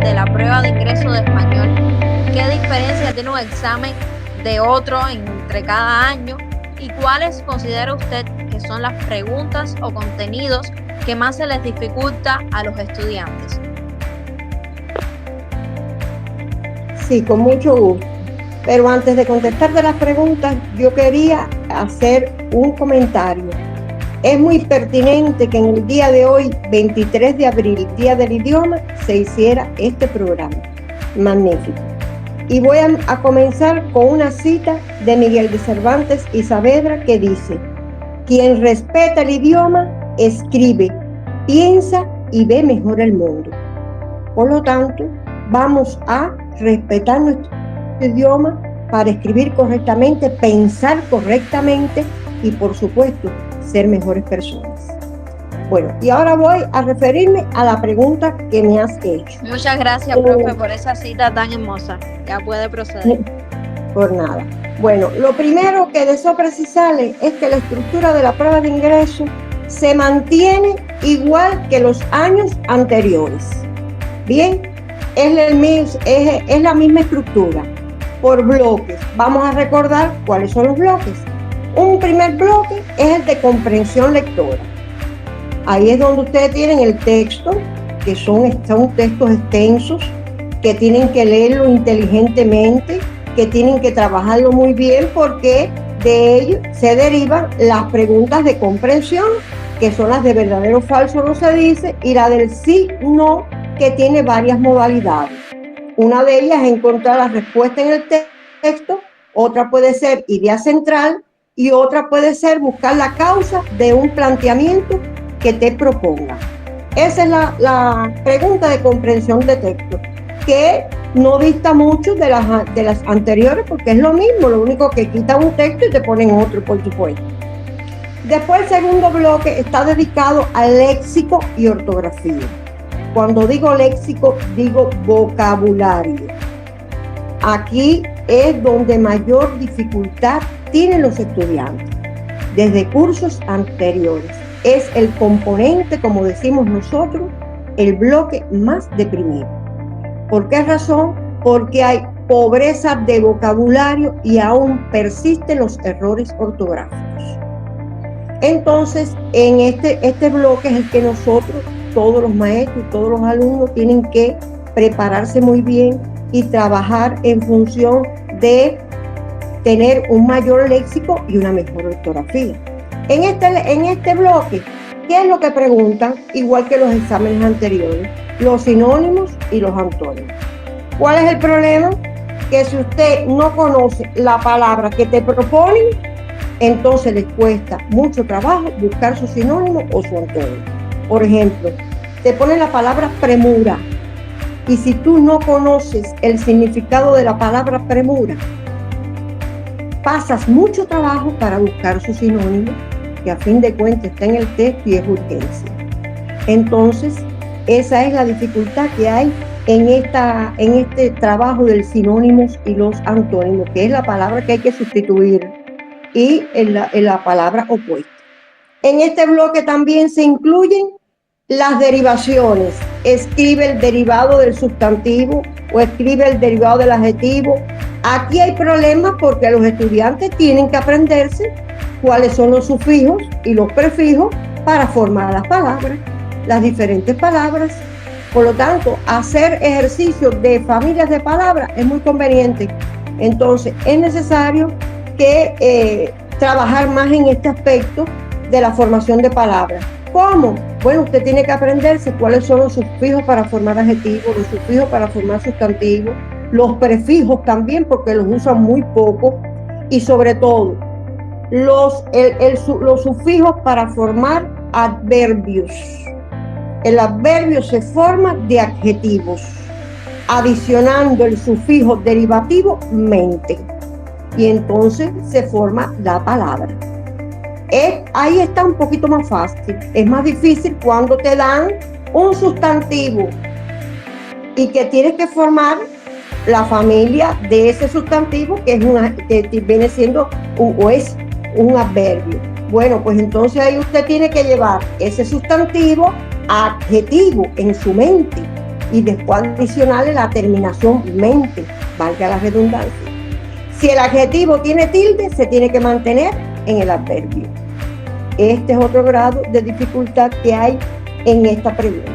de la prueba de ingreso de español. ¿Qué diferencia tiene un examen de otro entre cada año? ¿Y cuáles considera usted que son las preguntas o contenidos que más se les dificulta a los estudiantes? Sí, con mucho gusto. Pero antes de contestarte las preguntas, yo quería hacer un comentario. Es muy pertinente que en el día de hoy, 23 de abril, Día del Idioma, se hiciera este programa. Magnífico. Y voy a comenzar con una cita de Miguel de Cervantes y Saavedra que dice: quien respeta el idioma, escribe, piensa y ve mejor el mundo. Por lo tanto, vamos a respetar nuestro idioma para escribir correctamente, pensar correctamente y, por supuesto, ser mejores personas. Bueno, y ahora voy a referirme a la pregunta que me has hecho. Muchas gracias, profe, por esa cita tan hermosa. Ya puede proceder. Por nada. Bueno, lo primero que deseo precisarles es que la estructura de la prueba de ingreso se mantiene igual que los años anteriores. Bien, es la misma estructura, por bloques. Vamos a recordar cuáles son los bloques. Un primer bloque es el de comprensión lectora. Ahí es donde ustedes tienen el texto, que son textos extensos, que tienen que leerlo inteligentemente, que tienen que trabajarlo muy bien, porque de ello se derivan las preguntas de comprensión, que son las de verdadero o falso no se dice, y la del sí, no, que tiene varias modalidades. Una de ellas es encontrar la respuesta en el texto, otra puede ser idea central y otra puede ser buscar la causa de un planteamiento que te proponga. Esa es la pregunta de comprensión de texto, que no dista mucho de las anteriores, porque es lo mismo, lo único que quitan un texto y te ponen otro, por supuesto. Después el segundo bloque está dedicado al léxico y ortografía. Cuando digo léxico, digo vocabulario. Aquí es donde mayor dificultad tienen los estudiantes, desde cursos anteriores. Es el componente, como decimos nosotros, el bloque más deprimido. ¿Por qué razón? Porque hay pobreza de vocabulario y aún persisten los errores ortográficos. Entonces, en este bloque es el que nosotros, todos los maestros y todos los alumnos, tienen que prepararse muy bien y trabajar en función de tener un mayor léxico y una mejor ortografía. En este bloque, ¿qué es lo que preguntan? Igual que los exámenes anteriores, los sinónimos y los antónimos. ¿Cuál es el problema? Que si usted no conoce la palabra que te proponen, entonces les cuesta mucho trabajo buscar su sinónimo o su antónimo. Por ejemplo, te ponen la palabra premura, y si tú no conoces el significado de la palabra premura, pasas mucho trabajo para buscar su sinónimo, que a fin de cuentas está en el texto y es urgencia. Entonces, esa es la dificultad que hay en este trabajo del sinónimos y los antónimos, que es la palabra que hay que sustituir y en la palabra opuesta. En este bloque también se incluyen las derivaciones. Escribe el derivado del sustantivo o escribe el derivado del adjetivo. Aquí hay problemas porque los estudiantes tienen que aprenderse cuáles son los sufijos y los prefijos para formar las palabras, las diferentes palabras. Por lo tanto, hacer ejercicios de familias de palabras es muy conveniente. Entonces, es necesario que trabajar más en este aspecto de la formación de palabras. ¿Cómo? Bueno, usted tiene que aprenderse cuáles son los sufijos para formar adjetivos, los sufijos para formar sustantivos, los prefijos también, porque los usan muy poco, y sobre todo los sufijos para formar adverbios. El adverbio se forma de adjetivos, adicionando el sufijo derivativo mente, y entonces se forma la palabra. Ahí está un poquito más fácil. Es más difícil cuando te dan un sustantivo y que tienes que formar la familia de ese sustantivo, que viene siendo o es un adverbio. Bueno, pues entonces ahí usted tiene que llevar ese sustantivo a adjetivo en su mente y después adicionarle la terminación mente, valga la redundancia. Si el adjetivo tiene tilde, se tiene que mantener en el adverbio. Este es otro grado de dificultad que hay en esta pregunta.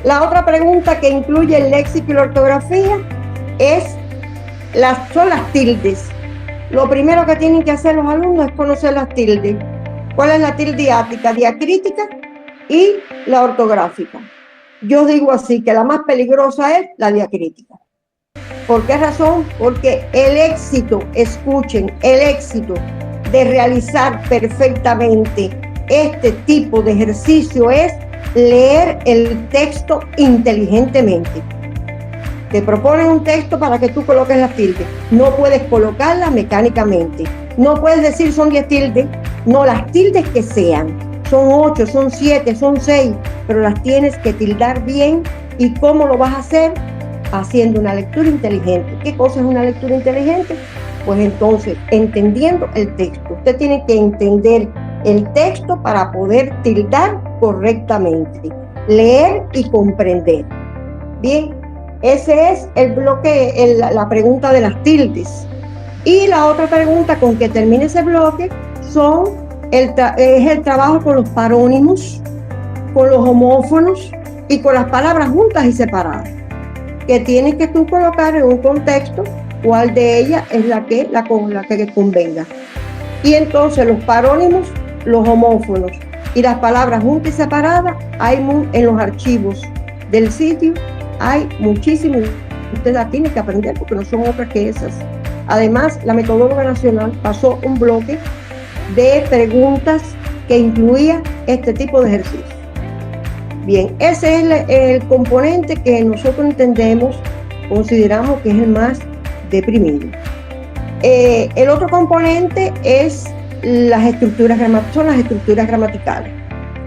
La otra pregunta que incluye el léxico y la ortografía son las tildes. Lo primero que tienen que hacer los alumnos es conocer las tildes. ¿Cuál es la tilde ática, diacrítica y la ortográfica? Yo digo así, que la más peligrosa es la diacrítica. ¿Por qué razón? Porque el éxito, escuchen, el éxito de realizar perfectamente este tipo de ejercicio es leer el texto inteligentemente. Te proponen un texto para que tú coloques las tildes. No puedes colocarlas mecánicamente. No puedes decir son 10 tildes. No, las tildes que sean. Son 8, son 7, son 6. Pero las tienes que tildar bien. ¿Y cómo lo vas a hacer? Haciendo una lectura inteligente. ¿Qué cosa es una lectura inteligente? Pues entonces, entendiendo el texto. Usted tiene que entender el texto para poder tildar correctamente. Leer y comprender. Bien, ese es el bloque, la pregunta de las tildes. Y la otra pregunta con que termine ese bloque es el trabajo con los parónimos, con los homófonos y con las palabras juntas y separadas, que tienes que tú colocar en un contexto cuál de ellas es la que convenga. Y entonces los parónimos, los homófonos y las palabras juntas y separadas hay en los archivos del sitio, hay muchísimos. Usted las tiene que aprender porque no son otras que esas. Además, la Metodóloga Nacional pasó un bloque de preguntas que incluía este tipo de ejercicio. Bien, ese es el componente que nosotros consideramos que es el más deprimido. El otro componente son las estructuras gramaticales.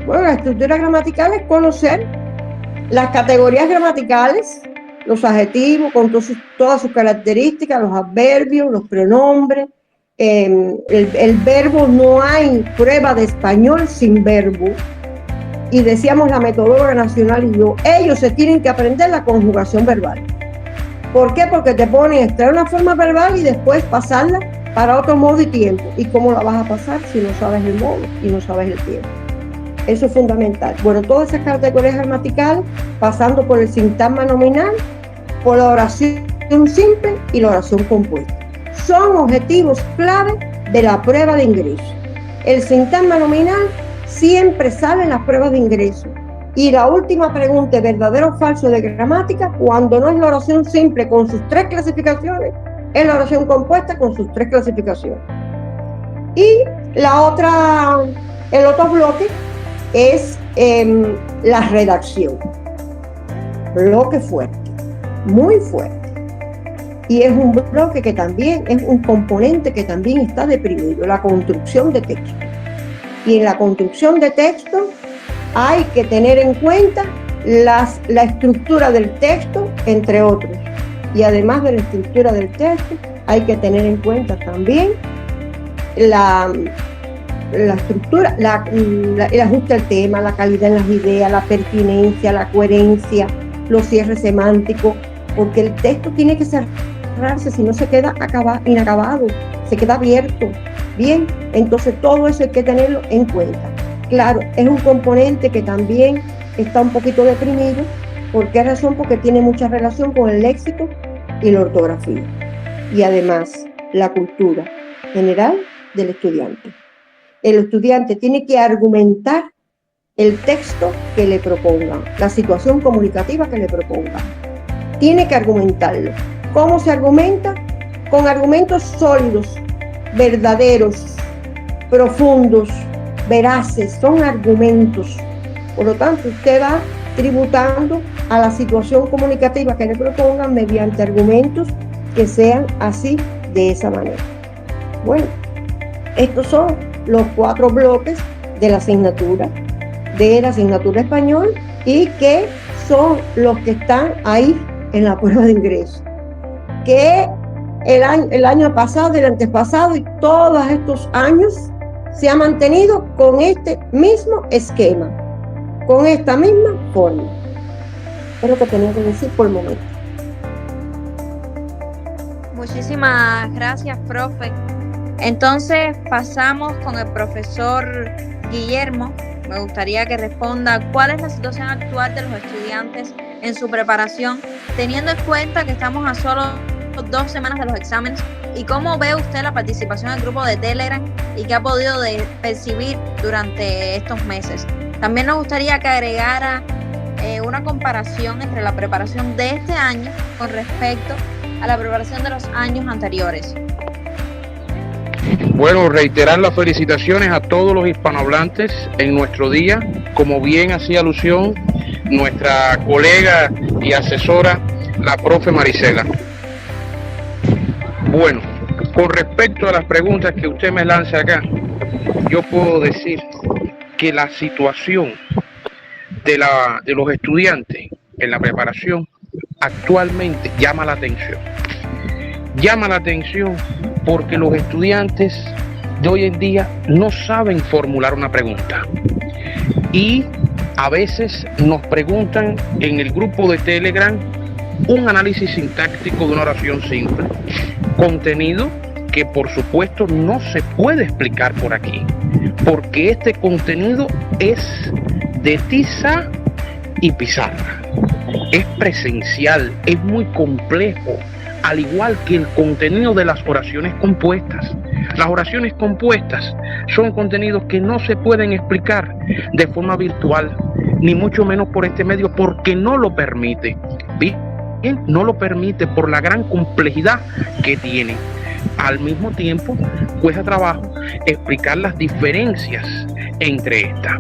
Bueno, las estructuras gramaticales es conocer las categorías gramaticales, los adjetivos con todas sus características, los adverbios, los pronombres, el verbo. No hay prueba de español sin verbo. Y decíamos la Metodóloga Nacional y yo, ellos se tienen que aprender la conjugación verbal. ¿Por qué? Porque te ponen a extraer una forma verbal y después pasarla para otro modo y tiempo. ¿Y cómo la vas a pasar si no sabes el modo y no sabes el tiempo? Eso es fundamental. Bueno, todas esas categorías gramaticales, pasando por el sintagma nominal, por la oración simple y la oración compuesta. Son objetivos clave de la prueba de ingreso. El sintagma nominal siempre sale en las pruebas de ingreso. Y la última pregunta, ¿verdadero o falso de gramática? Cuando no es la oración simple con sus 3 clasificaciones, es la oración compuesta con sus 3 clasificaciones. Y el otro bloque es la redacción. Bloque fuerte, muy fuerte. Y es un bloque que también es un componente que también está deprimido, la construcción de texto. Y en la construcción de texto hay que tener en cuenta la estructura del texto, entre otros. Y además de la estructura del texto, hay que tener en cuenta también la estructura, el ajuste al tema, la calidad en las ideas, la pertinencia, la coherencia, los cierres semánticos, porque el texto tiene que cerrarse, si no se queda inacabado, se queda abierto. Bien, entonces todo eso hay que tenerlo en cuenta. Claro, es un componente que también está un poquito deprimido. ¿Por qué razón? Porque tiene mucha relación con el léxico y la ortografía. Y además, la cultura general del estudiante. El estudiante tiene que argumentar el texto que le propongan, la situación comunicativa que le propongan. Tiene que argumentarlo. ¿Cómo se argumenta? Con argumentos sólidos, verdaderos, profundos, veraces. Son argumentos. Por lo tanto, usted va tributando a la situación comunicativa que le propongan mediante argumentos que sean así, de esa manera. Bueno, estos son los 4 bloques de la asignatura español y que son los que están ahí en la prueba de ingreso. Que el año pasado, el antepasado y todos estos años se ha mantenido con este mismo esquema, con esta misma forma. Es lo que tenía que decir por el momento. Muchísimas gracias, profe. Entonces pasamos con el profesor Guillermo. Me gustaría que responda cuál es la situación actual de los estudiantes en su preparación, teniendo en cuenta que estamos a solo 2 semanas de los exámenes, y cómo ve usted la participación del grupo de Telegram y qué ha podido percibir durante estos meses. También nos gustaría que agregara una comparación entre la preparación de este año con respecto a la preparación de los años anteriores. Bueno, reiterar las felicitaciones a todos los hispanohablantes en nuestro día, como bien hacía alusión nuestra colega y asesora, la profe Marisela. Bueno, con respecto a las preguntas que usted me lanza acá, yo puedo decir que la situación de los estudiantes en la preparación actualmente llama la atención. Llama la atención porque los estudiantes de hoy en día no saben formular una pregunta. Y a veces nos preguntan en el grupo de Telegram un análisis sintáctico de una oración simple, contenido que por supuesto no se puede explicar por aquí, porque este contenido es de tiza y pizarra, es presencial, es muy complejo, al igual que el contenido de las oraciones compuestas. Las oraciones compuestas son contenidos que no se pueden explicar de forma virtual, ni mucho menos por este medio, porque no lo permite. Bien, no lo permite por la gran complejidad que tiene. Al mismo tiempo, cuesta trabajo explicar las diferencias entre estas.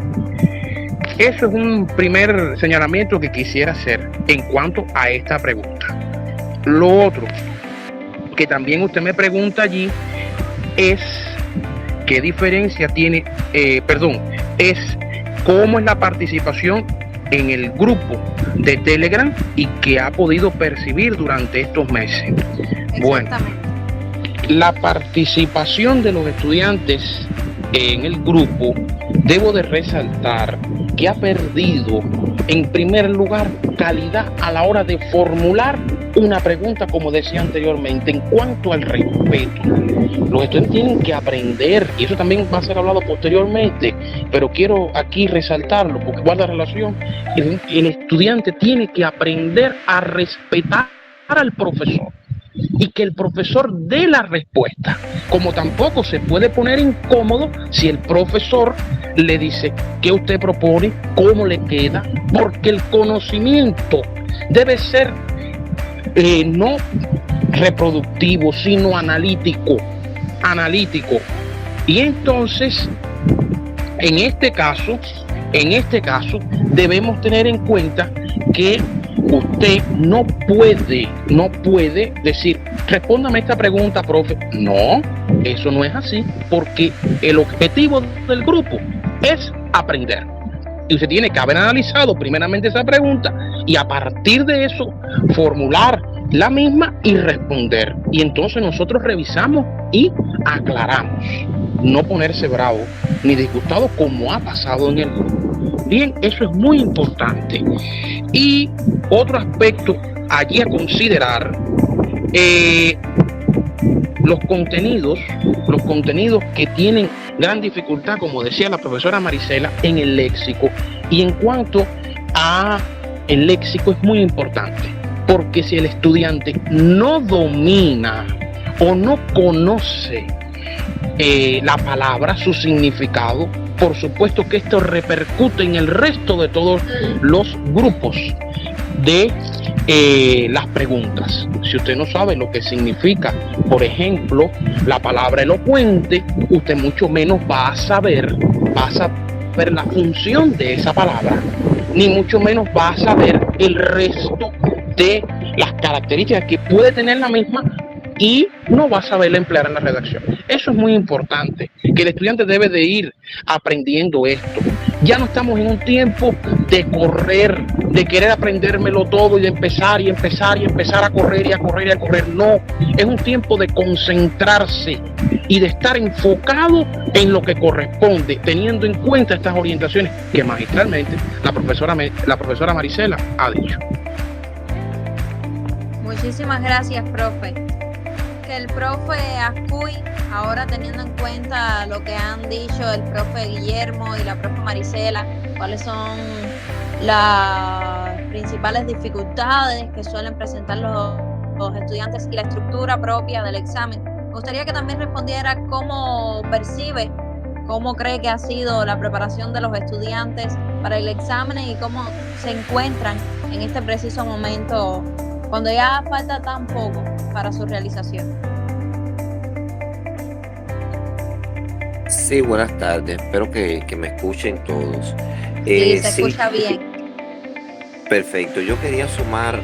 Eso es un primer señalamiento que quisiera hacer en cuanto a esta pregunta. Lo otro que también usted me pregunta allí es qué diferencia tiene, es cómo es la participación en el grupo de Telegram y qué ha podido percibir durante estos meses. Bueno, la participación de los estudiantes en el grupo, debo de resaltar que ha perdido, en primer lugar, calidad a la hora de formular una pregunta, como decía anteriormente, en cuanto al respeto. Los estudiantes tienen que aprender, y eso también va a ser hablado posteriormente, pero quiero aquí resaltarlo porque guarda relación. El estudiante tiene que aprender a respetar al profesor y que el profesor dé la respuesta, como tampoco se puede poner incómodo si el profesor le dice qué usted propone, cómo le queda, porque el conocimiento debe ser no reproductivo, sino analítico. Y entonces, en este caso, debemos tener en cuenta que usted no puede decir, respóndame esta pregunta, profe. No, eso no es así, porque el objetivo del grupo es aprender. Y usted tiene que haber analizado primeramente esa pregunta y a partir de eso formular la misma y responder. Y entonces nosotros revisamos y aclaramos. No ponerse bravo ni disgustado como ha pasado en el grupo. Bien, eso es muy importante. Y otro aspecto allí a considerar, los contenidos que tienen gran dificultad, como decía la profesora Marisela, en el léxico. Y en cuanto a el léxico es muy importante, porque si el estudiante no domina o no conoce la palabra, su significado, por supuesto que esto repercute en el resto de todos los grupos de las preguntas. Si usted no sabe lo que significa, por ejemplo, la palabra elocuente, usted mucho menos va a saber la función de esa palabra, ni mucho menos va a saber el resto de las características que puede tener la misma y no va a saberla emplear en la redacción. Eso es muy importante, que el estudiante debe de ir aprendiendo esto. Ya no estamos en un tiempo de correr, de querer aprendérmelo todo y de empezar a correr. No, es un tiempo de concentrarse y de estar enfocado en lo que corresponde, teniendo en cuenta estas orientaciones que magistralmente la profesora Marisela ha dicho. Muchísimas gracias, profe. Que el profe Ascuy, ahora teniendo en cuenta lo que han dicho el profe Guillermo y la profe Marisela, cuáles son las principales dificultades que suelen presentar los estudiantes y la estructura propia del examen, me gustaría que también respondiera cómo percibe, cómo cree que ha sido la preparación de los estudiantes para el examen y cómo se encuentran en este preciso momento cuando ya falta tan poco para su realización. Sí, buenas tardes. Espero que me escuchen todos. Sí, se escucha bien. Perfecto. Yo quería sumar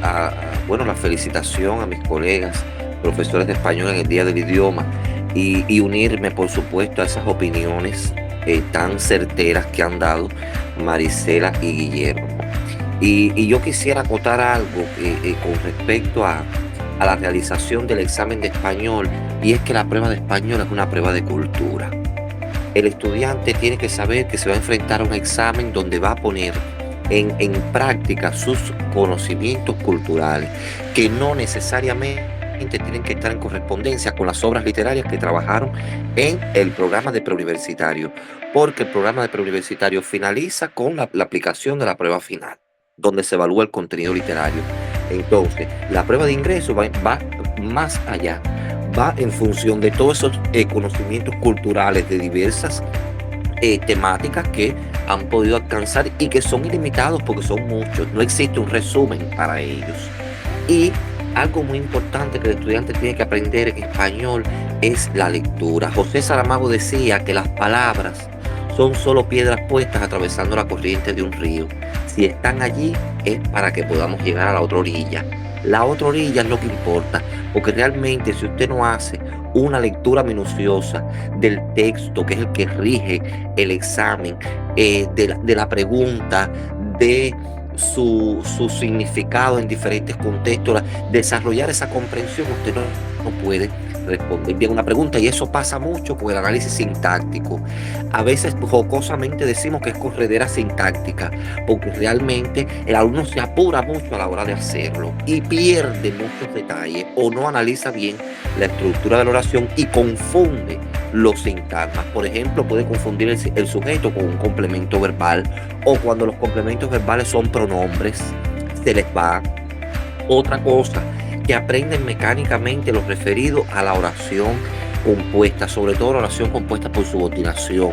bueno, la felicitación a mis colegas, profesores de español en el Día del Idioma y unirme, por supuesto, a esas opiniones tan certeras que han dado Marisela y Guillermo. Y yo quisiera acotar algo con respecto a la realización del examen de español, y es que la prueba de español es una prueba de cultura. El estudiante tiene que saber que se va a enfrentar a un examen donde va a poner en práctica sus conocimientos culturales, que no necesariamente tienen que estar en correspondencia con las obras literarias que trabajaron en el programa de preuniversitario, porque el programa de preuniversitario finaliza con la aplicación de la prueba final, donde se evalúa el contenido literario. Entonces, la prueba de ingreso va más allá, va en función de todos esos conocimientos culturales de diversas temáticas que han podido alcanzar y que son ilimitados porque son muchos, no existe un resumen para ellos. Y algo muy importante que el estudiante tiene que aprender en español es la lectura. José Saramago decía que las palabras son solo piedras puestas atravesando la corriente de un río. Si están allí es para que podamos llegar a la otra orilla. La otra orilla es lo que importa, porque realmente si usted no hace una lectura minuciosa del texto, que es el que rige el examen, de la pregunta, de su significado en diferentes contextos, desarrollar esa comprensión, usted no puede responder bien una pregunta, y eso pasa mucho con el análisis sintáctico. A veces jocosamente decimos que es corredera sintáctica, porque realmente el alumno se apura mucho a la hora de hacerlo y pierde muchos detalles o no analiza bien la estructura de la oración y confunde los sintagmas. Por ejemplo, puede confundir el sujeto con un complemento verbal, o cuando los complementos verbales son pronombres, se les va. Otra cosa, que aprenden mecánicamente lo referido a la oración compuesta, sobre todo la oración compuesta por subordinación.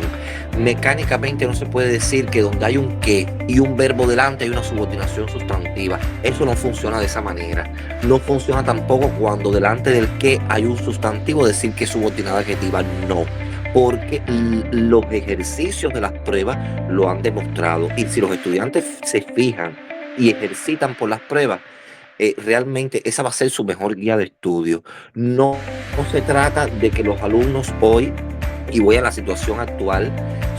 Mecánicamente no se puede decir que donde hay un que y un verbo delante hay una subordinación sustantiva. Eso no funciona de esa manera. No funciona tampoco cuando delante del que hay un sustantivo decir que es subordinada adjetiva. No, porque los ejercicios de las pruebas lo han demostrado. Y si los estudiantes se fijan y ejercitan por las pruebas, realmente esa va a ser su mejor guía de estudio. No se trata de que los alumnos hoy, y voy a la situación actual,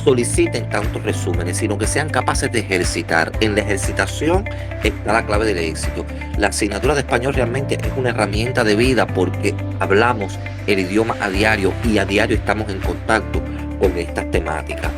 soliciten tantos resúmenes, sino que sean capaces de ejercitar. En la ejercitación está la clave del éxito. La asignatura de español realmente es una herramienta de vida, porque hablamos el idioma a diario y a diario estamos en contacto con estas temáticas.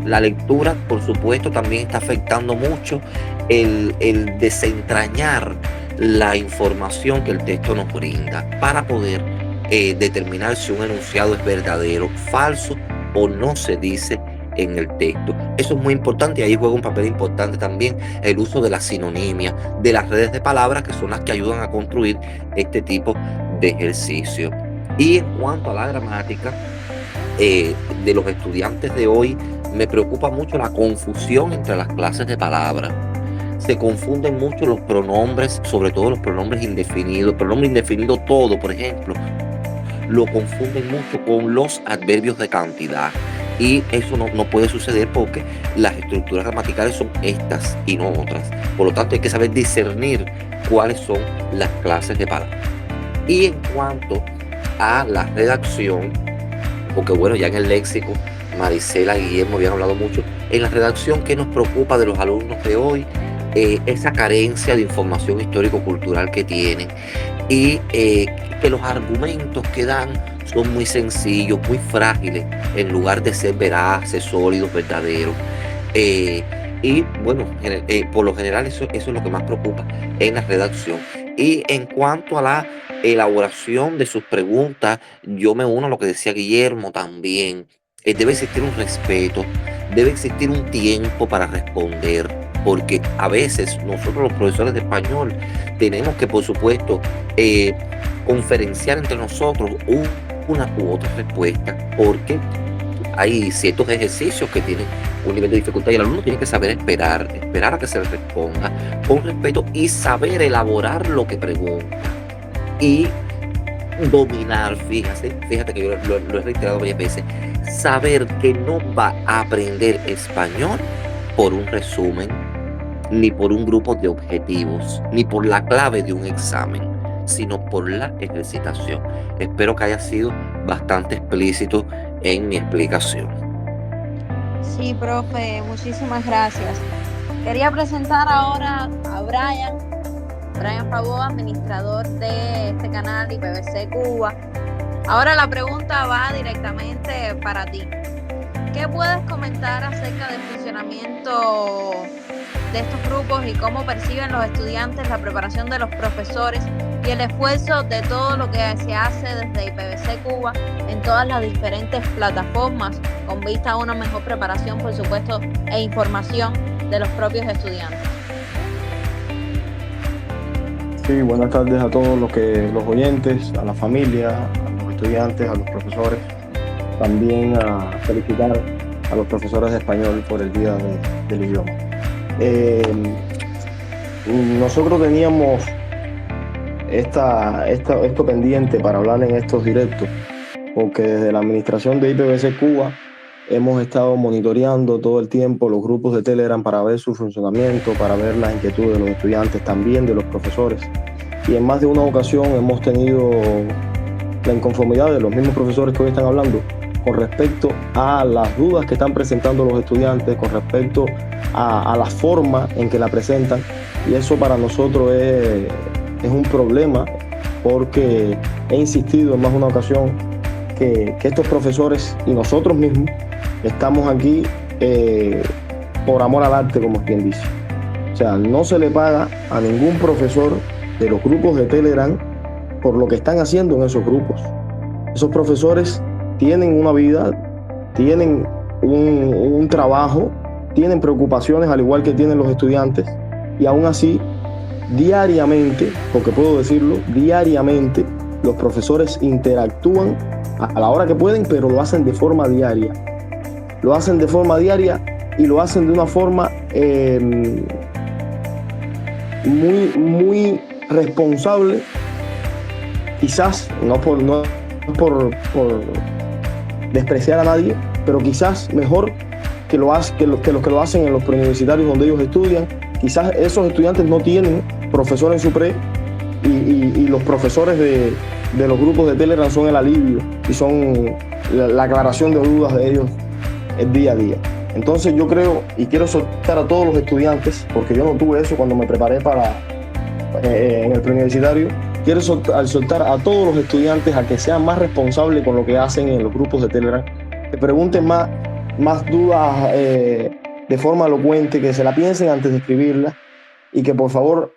La lectura, por supuesto, también está afectando mucho el desentrañar la información que el texto nos brinda para poder determinar si un enunciado es verdadero, falso o no se dice en el texto. Eso es muy importante, y ahí juega un papel importante también el uso de la sinonimia, de las redes de palabras, que son las que ayudan a construir este tipo de ejercicio. Y en cuanto a la gramática de los estudiantes de hoy, me preocupa mucho la confusión entre las clases de palabras. Se confunden mucho los pronombres, sobre todo los pronombres indefinidos. Pronombre indefinido todo, por ejemplo, lo confunden mucho con los adverbios de cantidad. Y eso no puede suceder, porque las estructuras gramaticales son estas y no otras. Por lo tanto, hay que saber discernir cuáles son las clases de palabras. Y en cuanto a la redacción, porque bueno, ya en el léxico Marisela y Guillermo habían hablado mucho. En la redacción, ¿qué nos preocupa de los alumnos de hoy? Esa carencia de información histórico-cultural que tienen, y que los argumentos que dan son muy sencillos, muy frágiles, en lugar de ser veraces, sólidos, verdaderos. Y bueno, por lo general eso es lo que más preocupa en la redacción. Y en cuanto a la elaboración de sus preguntas, yo me uno a lo que decía Guillermo también. Debe existir un respeto, debe existir un tiempo para responder, porque a veces nosotros los profesores de español tenemos que, por supuesto, conferenciar entre nosotros una u otra respuesta, porque hay ciertos ejercicios que tienen un nivel de dificultad y el alumno tiene que saber esperar a que se le responda con respeto y saber elaborar lo que pregunta y dominar, fíjate que yo lo he reiterado varias veces, saber que no va a aprender español por un resumen, ni por un grupo de objetivos, ni por la clave de un examen, sino por la ejercitación. Espero que haya sido bastante explícito en mi explicación. Sí, profe, muchísimas gracias. Quería presentar ahora a Brian Pavón, administrador de este canal IPVC Cuba. Ahora la pregunta va directamente para ti. ¿Qué puedes comentar acerca del funcionamiento de estos grupos y cómo perciben los estudiantes la preparación de los profesores y el esfuerzo de todo lo que se hace desde IPVC Cuba en todas las diferentes plataformas con vista a una mejor preparación, por supuesto, e información de los propios estudiantes? Sí, buenas tardes a todos los oyentes, a la familia, a los estudiantes, a los profesores. También a felicitar a los profesores de español por el Día del Idioma. Nosotros teníamos esto pendiente para hablar en estos directos, porque desde la administración de IPVC Cuba hemos estado monitoreando todo el tiempo los grupos de Telegram para ver su funcionamiento, para ver las inquietudes de los estudiantes, también de los profesores. Y en más de una ocasión hemos tenido la inconformidad de los mismos profesores que hoy están hablando con respecto a las dudas que están presentando los estudiantes, con respecto a la forma en que la presentan. Y eso para nosotros es un problema, porque he insistido en más de una ocasión que estos profesores y nosotros mismos estamos aquí por amor al arte, como quien dice. O sea, no se le paga a ningún profesor de los grupos de Telegram por lo que están haciendo en esos grupos. Esos profesores tienen una vida, tienen un trabajo, tienen preocupaciones al igual que tienen los estudiantes, y aún así, diariamente, porque puedo decirlo, diariamente los profesores interactúan a la hora que pueden, pero lo hacen de forma diaria. Lo hacen de forma diaria y lo hacen de una forma muy responsable, quizás no por despreciar a nadie, pero quizás mejor que los que lo hacen en los preuniversitarios donde ellos estudian. Quizás esos estudiantes no tienen profesor en su pre y los profesores de los grupos de Telegram son el alivio y son la aclaración de dudas de ellos el día a día. Entonces yo creo y quiero soltar a todos los estudiantes, porque yo no tuve eso cuando me preparé en el preuniversitario. Quiero soltar a todos los estudiantes a que sean más responsables con lo que hacen en los grupos de Telegram, que pregunten más dudas de forma elocuente, que se la piensen antes de escribirla y que por favor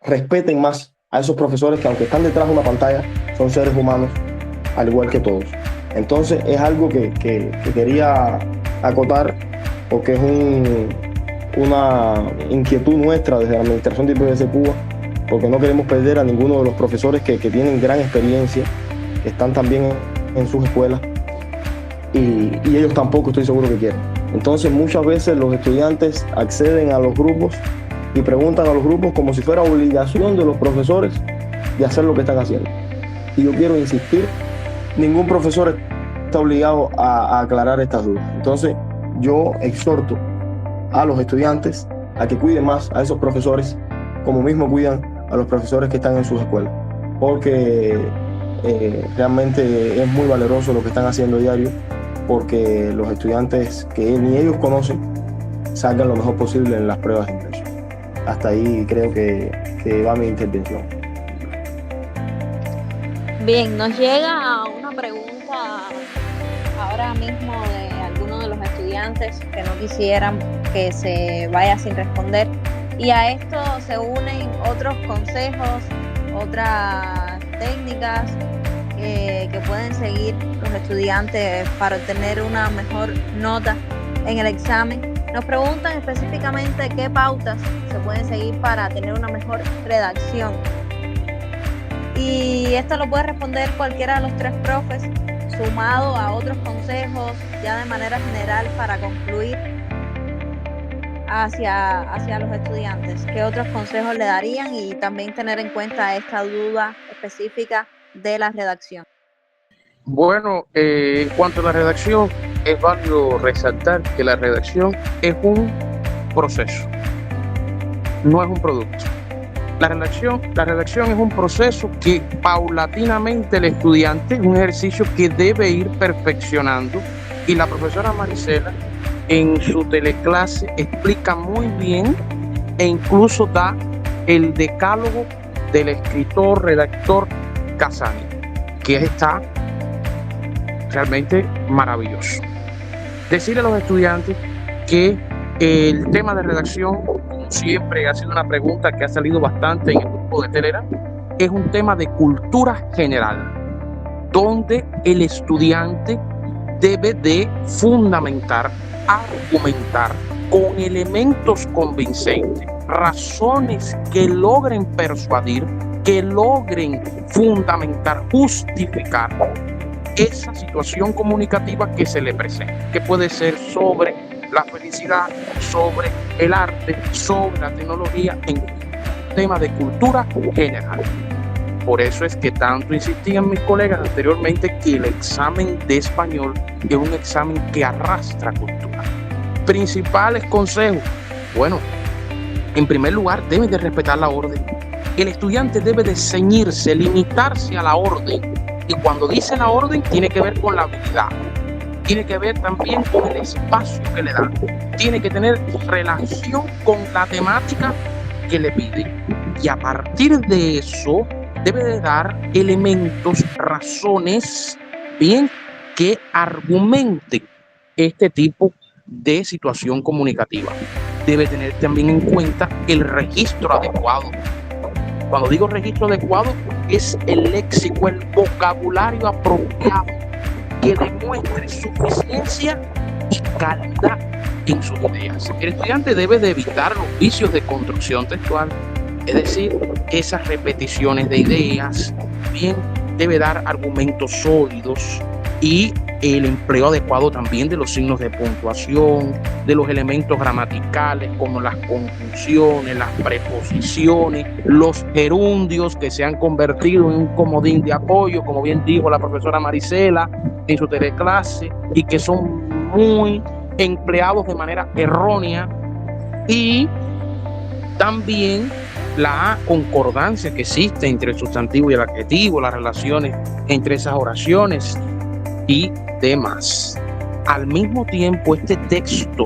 respeten más a esos profesores que, aunque están detrás de una pantalla, son seres humanos al igual que todos. Entonces es algo que quería acotar, porque es una inquietud nuestra desde la administración de IPVC Cuba, porque no queremos perder a ninguno de los profesores que tienen gran experiencia, que están también en sus escuelas, y ellos tampoco estoy seguro que quieren. Entonces muchas veces los estudiantes acceden a los grupos y preguntan a los grupos como si fuera obligación de los profesores de hacer lo que están haciendo. Y yo quiero insistir, ningún profesor está obligado a aclarar estas dudas. Entonces yo exhorto a los estudiantes a que cuiden más a esos profesores como mismo cuidan a los profesores que están en sus escuelas, porque realmente es muy valeroso lo que están haciendo diario, porque los estudiantes que ni ellos conocen salgan lo mejor posible en las pruebas de ingreso. Hasta ahí creo que va mi intervención. Bien, nos llega una pregunta ahora mismo de algunos de los estudiantes que no quisieran que se vaya sin responder, y a esto se unen otros consejos otras técnicas que pueden seguir los estudiantes para obtener una mejor nota en el examen. Nos preguntan específicamente qué pautas se pueden seguir para tener una mejor redacción. Y esto lo puede responder cualquiera de los tres profes, sumado a otros consejos ya de manera general para concluir hacia los estudiantes. ¿Qué otros consejos le darían? Y también tener en cuenta esta duda específica de la redacción. Bueno, en cuanto a la redacción, es válido resaltar que la redacción es un proceso, no es un producto. La redacción es un proceso que paulatinamente el estudiante, es un ejercicio que debe ir perfeccionando, y la profesora Marisela en su teleclase explica muy bien e incluso da el decálogo del escritor, redactor Casani, que está realmente maravilloso. Decirle a los estudiantes que el tema de redacción, como siempre ha sido una pregunta que ha salido bastante en el grupo de Telegram, es un tema de cultura general, donde el estudiante debe de fundamentar, argumentar con elementos convincentes, razones que logren persuadir, que logren fundamentar, justificar esa situación comunicativa que se le presenta, que puede ser sobre la felicidad, sobre el arte, sobre la tecnología, en un tema de cultura general. Por eso es que tanto insistían mis colegas anteriormente que el examen de español es un examen que arrastra cultura. Principales consejos. Bueno, en primer lugar, deben de respetar la orden. El estudiante debe de ceñirse, limitarse a la orden. Y cuando dice la orden, tiene que ver con la habilidad. Tiene que ver también con el espacio que le dan. Tiene que tener relación con la temática que le piden. Y a partir de eso, debe de dar elementos, razones, bien, que argumenten este tipo de situación comunicativa. Debe tener también en cuenta el registro adecuado. Cuando digo registro adecuado, es el léxico, el vocabulario apropiado que demuestre suficiencia y calidad en sus ideas. El estudiante debe de evitar los vicios de construcción textual, es decir, esas repeticiones de ideas. Bien, debe dar argumentos sólidos y el empleo adecuado también de los signos de puntuación, de los elementos gramaticales como las conjunciones, las preposiciones, los gerundios que se han convertido en un comodín de apoyo, como bien dijo la profesora Marisela en su teleclase, y que son muy empleados de manera errónea, y también la concordancia que existe entre el sustantivo y el adjetivo, las relaciones entre esas oraciones y demás. Al mismo tiempo, este texto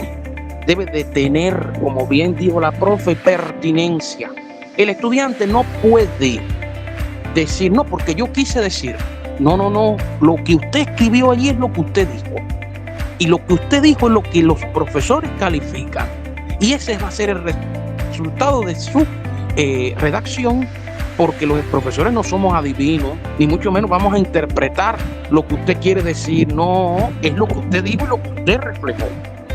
debe de tener, como bien dijo la profe, pertinencia. El estudiante no puede decir, no, porque yo quise decir. No, lo que usted escribió allí es lo que usted dijo. Y lo que usted dijo es lo que los profesores califican. Y ese va a ser el resultado de su redacción, porque los profesores no somos adivinos, ni mucho menos vamos a interpretar lo que usted quiere decir. No, es lo que usted dijo y lo que usted reflejó.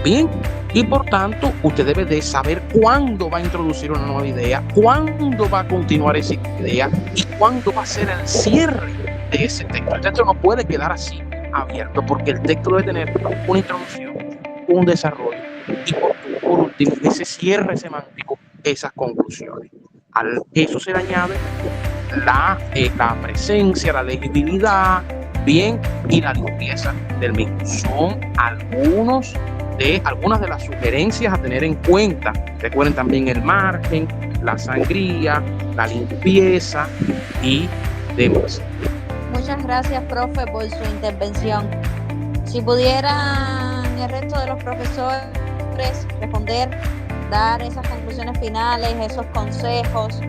Bien, y por tanto, usted debe de saber cuándo va a introducir una nueva idea, cuándo va a continuar esa idea y cuándo va a ser el cierre de ese texto. El texto no puede quedar así abierto, porque el texto debe tener una introducción, un desarrollo y por último ese cierre semántico, esas conclusiones. A eso se le añade la presencia, la legibilidad, bien, y la limpieza del mismo. Son algunas de las sugerencias a tener en cuenta. Recuerden también el margen, la sangría, la limpieza y demás. Muchas gracias, profe, por su intervención. Si pudieran el resto de los profesores responder, dar esas conclusiones finales, esos consejos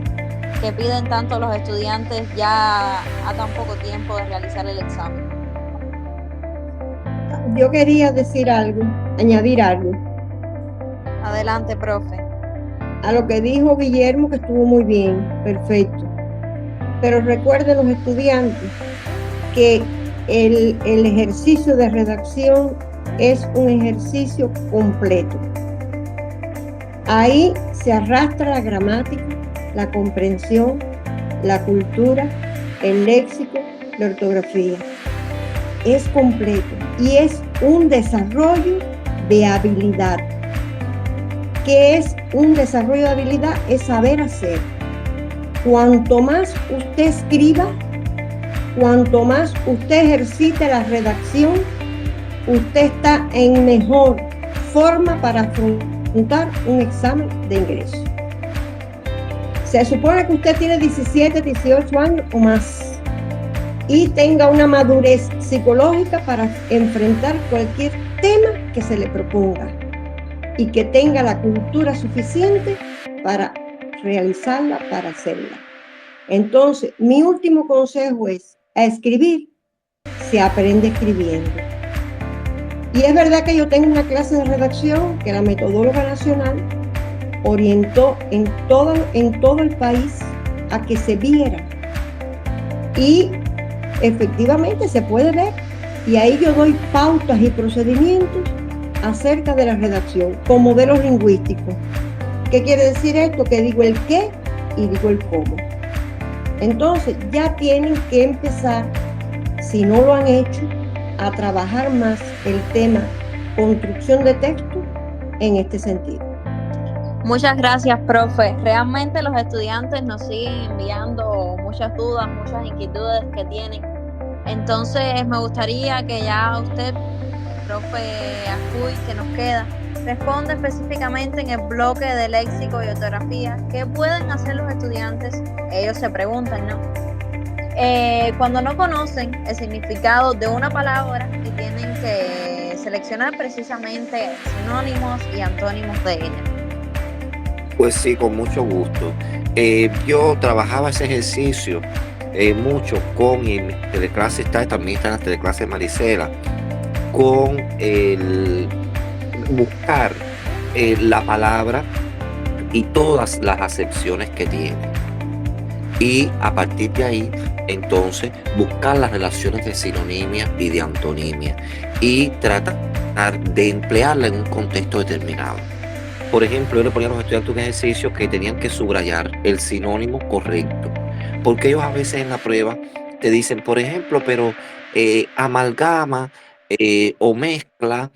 que piden tanto los estudiantes ya a tan poco tiempo de realizar el examen. Yo quería decir algo, añadir algo. Adelante, profe. A lo que dijo Guillermo, que estuvo muy bien, perfecto. pero recuerden los estudiantes que el ejercicio de redacción es un ejercicio completo. Ahí se arrastra la gramática, la comprensión, la cultura, el léxico, la ortografía. Es completo y es un desarrollo de habilidad. ¿Qué es un desarrollo de habilidad? Es saber hacer. Cuanto más usted escriba, cuanto más usted ejercite la redacción, usted está en mejor forma para afrontar un examen de ingreso. Se supone que usted tiene 17, 18 años o más y tenga una madurez psicológica para enfrentar cualquier tema que se le proponga y que tenga la cultura suficiente para realizarla, para hacerla. Entonces, mi último consejo es: a escribir se aprende escribiendo. Y es verdad que yo tengo una clase de redacción que la Metodóloga Nacional orientó en todo el país a que se viera. Y efectivamente se puede ver. Y ahí yo doy pautas y procedimientos acerca de la redacción con modelos lingüísticos. ¿Qué quiere decir esto? Que digo el qué y digo el cómo. Entonces ya tienen que empezar, si no lo han hecho, a trabajar más el tema construcción de texto en este sentido. Muchas gracias, profe. Realmente los estudiantes nos siguen enviando muchas dudas, muchas inquietudes que tienen. Entonces me gustaría que ya usted, el profe Acuy, que nos queda, responda específicamente en el bloque de léxico y ortografía. ¿Qué pueden hacer los estudiantes? Ellos se preguntan, ¿no? Cuando no conocen el significado de una palabra y tienen que seleccionar precisamente sinónimos y antónimos de ella. Pues sí, con mucho gusto. Yo trabajaba ese ejercicio mucho con, y en mi teleclase también está en la teleclase de Marisela, con el buscar la palabra y todas las acepciones que tiene. Y a partir de ahí, entonces, buscar las relaciones de sinonimia y de antonimia y tratar de emplearla en un contexto determinado. Por ejemplo, yo le ponía a los estudiantes un ejercicio que tenían que subrayar el sinónimo correcto, porque ellos a veces en la prueba te dicen, por ejemplo, pero amalgama o mezcla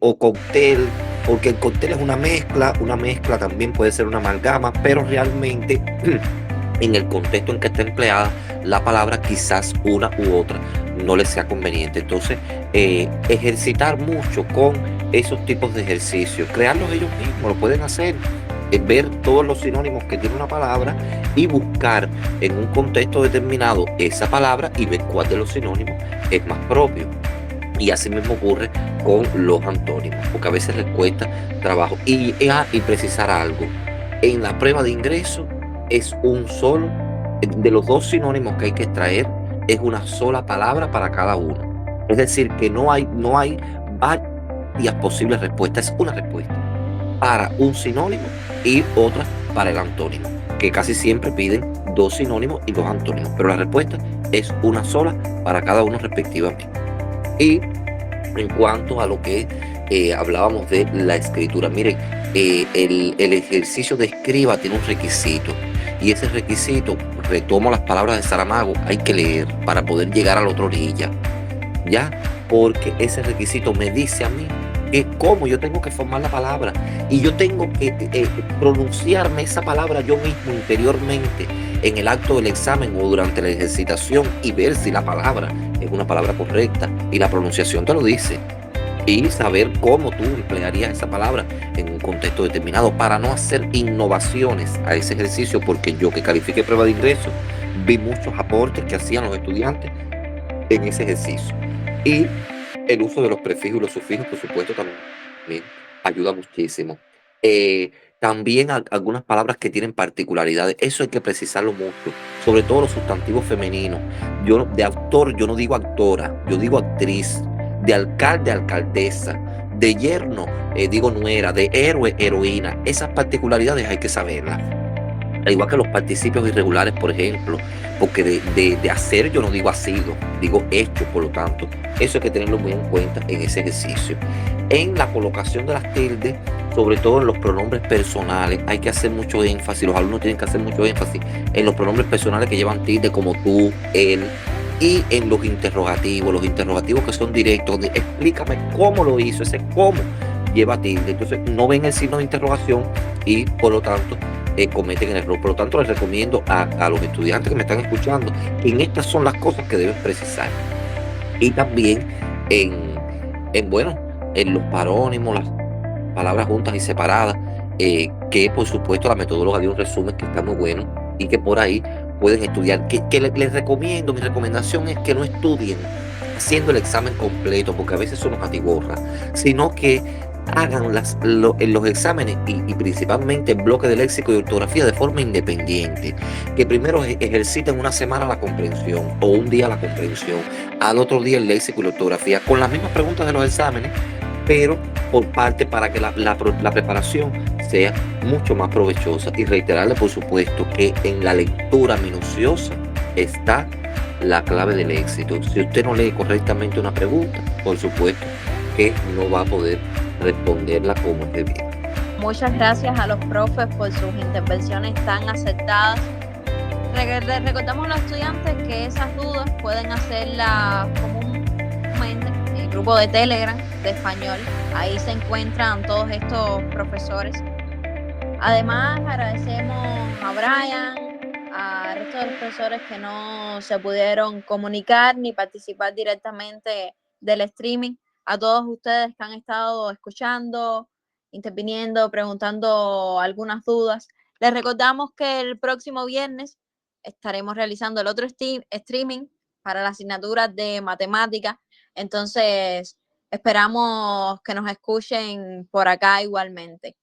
o cóctel, porque el cóctel es una mezcla también puede ser una amalgama, pero realmente en el contexto en que está empleada la palabra, quizás una u otra no les sea conveniente. Entonces, ejercitar mucho con esos tipos de ejercicios, crearlos ellos mismos, lo pueden hacer, ver todos los sinónimos que tiene una palabra y buscar en un contexto determinado esa palabra y ver cuál de los sinónimos es más propio. Y así mismo ocurre con los antónimos, porque a veces les cuesta trabajo. Y precisar algo, en la prueba de ingreso es un solo, de los dos sinónimos que hay que extraer, es una sola palabra para cada uno. Es decir, que no hay varias posibles respuestas, es una respuesta para un sinónimo y otra para el antónimo, que casi siempre piden dos sinónimos y dos antónimos, pero la respuesta es una sola para cada uno respectivamente. Y en cuanto a lo que hablábamos de la escritura, miren, el ejercicio de escriba tiene un requisito, y ese requisito, retomo las palabras de Saramago, hay que leer para poder llegar a la otra orilla, ¿ya? Porque ese requisito me dice a mí que cómo yo tengo que formar la palabra y yo tengo que pronunciarme esa palabra yo mismo interiormente en el acto del examen o durante la ejercitación y ver si la palabra es una palabra correcta y la pronunciación te lo dice. Y saber cómo tú emplearías esa palabra en un contexto determinado para no hacer innovaciones a ese ejercicio, porque yo que califiqué prueba de ingreso vi muchos aportes que hacían los estudiantes en ese ejercicio. Y el uso de los prefijos y los sufijos, por supuesto, también ayuda muchísimo. También algunas palabras que tienen particularidades, eso hay que precisarlo mucho, sobre todo los sustantivos femeninos. Yo de autor, yo no digo actora, yo digo actriz. De alcalde, alcaldesa, de yerno, digo nuera, de héroe, heroína. Esas particularidades hay que saberlas. al igual que los participios irregulares, por ejemplo, porque de hacer yo no digo ha sido, digo hecho, por lo tanto, eso hay que tenerlo muy en cuenta en ese ejercicio. En la colocación de las tildes, sobre todo en los pronombres personales, hay que hacer mucho énfasis, los alumnos tienen que hacer mucho énfasis en los pronombres personales que llevan tilde, como tú, él, y en los interrogativos que son directos, de explícame cómo lo hizo, ese cómo lleva tilde. Entonces no ven el signo de interrogación y por lo tanto cometen el error. Por lo tanto, les recomiendo a los estudiantes que me están escuchando que en estas son las cosas que deben precisar. Y también bueno, en los parónimos, las palabras juntas y separadas, que por supuesto la metodóloga dio un resumen que está muy bueno y que por ahí pueden estudiar. Que les recomiendo, mi recomendación es que no estudien haciendo el examen completo, porque a veces son nos atiborra, sino que hagan los exámenes y principalmente el bloque de léxico y ortografía de forma independiente. Que primero ejerciten una semana la comprensión o un día la comprensión, al otro día el léxico y la ortografía, con las mismas preguntas de los exámenes, pero por parte para que la preparación sea mucho más provechosa. Y reiterarle, por supuesto, que en la lectura minuciosa está la clave del éxito. Si usted no lee correctamente una pregunta, por supuesto que no va a poder responderla como es debido. Muchas gracias a los profes por sus intervenciones tan acertadas. Les recordamos a los estudiantes que esas dudas pueden hacerlas comúnmente en el grupo de Telegram de español. Ahí se encuentran todos estos profesores. Además, agradecemos a Brian, al resto de los profesores que no se pudieron comunicar ni participar directamente del streaming, a todos ustedes que han estado escuchando, interviniendo, preguntando algunas dudas. Les recordamos que el próximo viernes estaremos realizando el otro streaming para la asignatura de matemáticas. Entonces, esperamos que nos escuchen por acá igualmente.